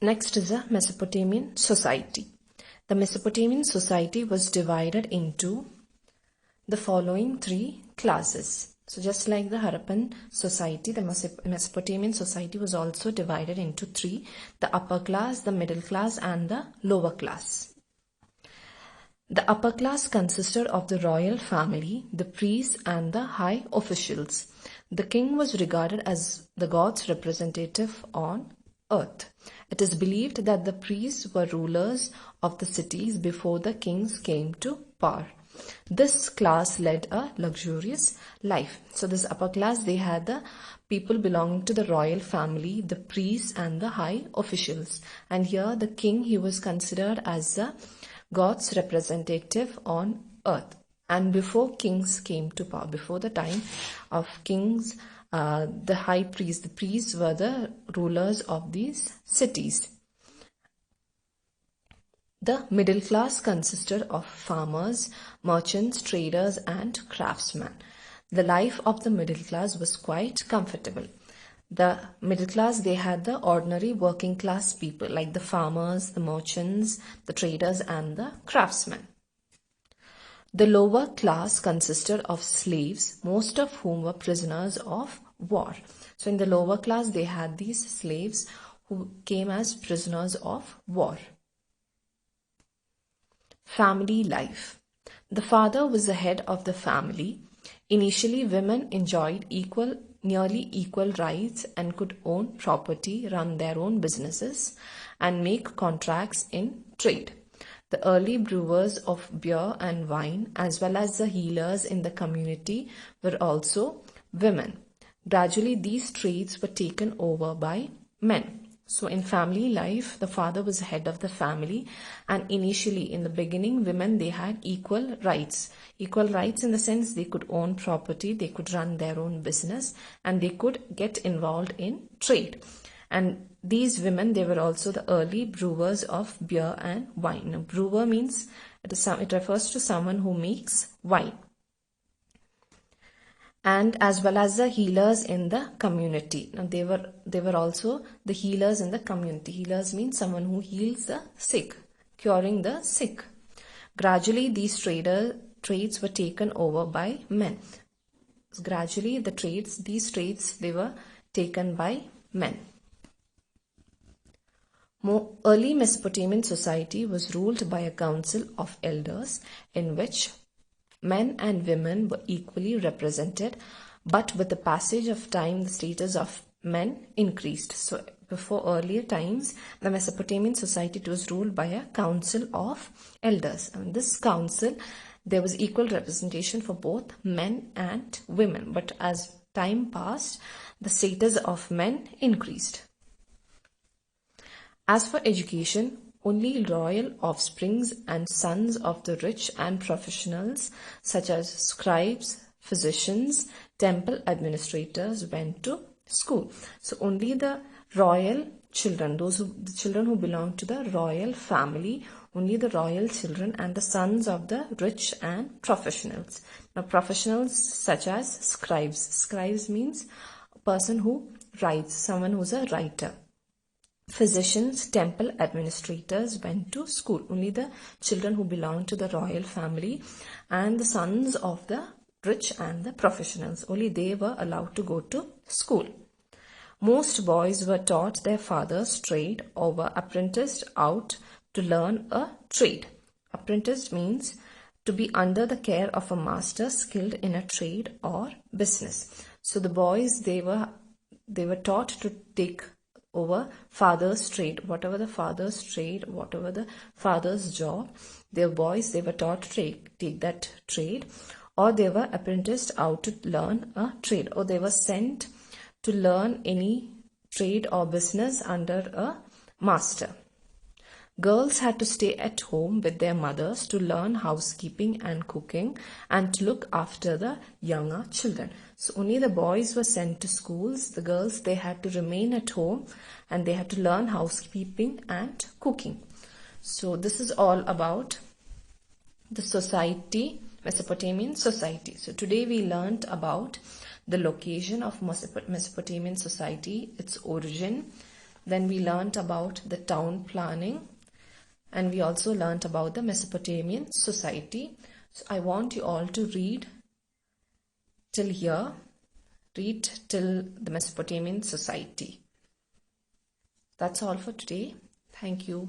Next is the Mesopotamian society. The Mesopotamian society was divided into the following three classes. So just like the Harappan society, the Mesopotamian society was also divided into three: the upper class, the middle class, and the lower class. The upper class consisted of the royal family, the priests, and the high officials. The king was regarded as the god's representative on earth. It is believed that the priests were rulers of the cities before the kings came to power. This class led a luxurious life. So this upper class, they had the people belonging to the royal family, the priests, and the high officials. And here the king, he was considered as the God's representative on earth. And before kings came to power, before the time of kings, the high priests, the priests were the rulers of these cities. The middle class consisted of farmers, merchants, traders, and craftsmen. The life of the middle class was quite comfortable. The middle class, they had the ordinary working class people like the farmers, the merchants, the traders, and the craftsmen. The lower class consisted of slaves, most of whom were prisoners of war. So in the lower class, they had these slaves who came as prisoners of war. Family life. The father was the head of the family. Initially, women enjoyed nearly equal rights and could own property, run their own businesses, and make contracts in trade. The early brewers of beer and wine, as well as the healers in the community, were also women. Gradually, these trades were taken over by men. So in family life, the father was the head of the family, and initially in the beginning, women, they had equal rights. Equal rights in the sense they could own property, they could run their own business, and they could get involved in trade. And these women, they were also the early brewers of beer and wine. Now, brewer means it refers to someone who makes wine. And as well as the healers in the community. Now they were also the healers in the community. Healers means someone who heals the sick, curing the sick. Gradually, these trades were taken over by men. Gradually, these trades, they were taken by men. Early Mesopotamian society was ruled by a council of elders in which men and women were equally represented, but with the passage of time, the status of men increased. So before earlier times, the Mesopotamian society was ruled by a council of elders. And this council, there was equal representation for both men and women. But as time passed, the status of men increased. As for education, only royal offsprings and sons of the rich and professionals such as scribes, physicians, temple administrators went to school. So only the royal children, the children who belong to the royal family, only the royal children and the sons of the rich and professionals. Now professionals such as scribes. Scribes means a person who writes, someone who's a writer. Physicians, temple administrators went to school. Only the children who belonged to the royal family and the sons of the rich and the professionals, only they were allowed to go to school. Most boys were taught their father's trade or were apprenticed out to learn a trade. Apprenticed means to be under the care of a master skilled in a trade or business. So the boys, they were taught to take over father's trade, whatever the father's trade, whatever the father's job, their boys, they were taught to take that trade, or they were apprenticed out to learn a trade, or they were sent to learn any trade or business under a master. Girls had to stay at home with their mothers to learn housekeeping and cooking and to look after the younger children. So only the boys were sent to schools. The girls, they had to remain at home and they had to learn housekeeping and cooking. So this is all about the society, Mesopotamian society. So today we learned about the location of Mesopotamian society, its origin, Then we learnt about the town planning, and we also learnt about the Mesopotamian society. So I want you all to read till here. Read till the Mesopotamian society. That's all for today. Thank you.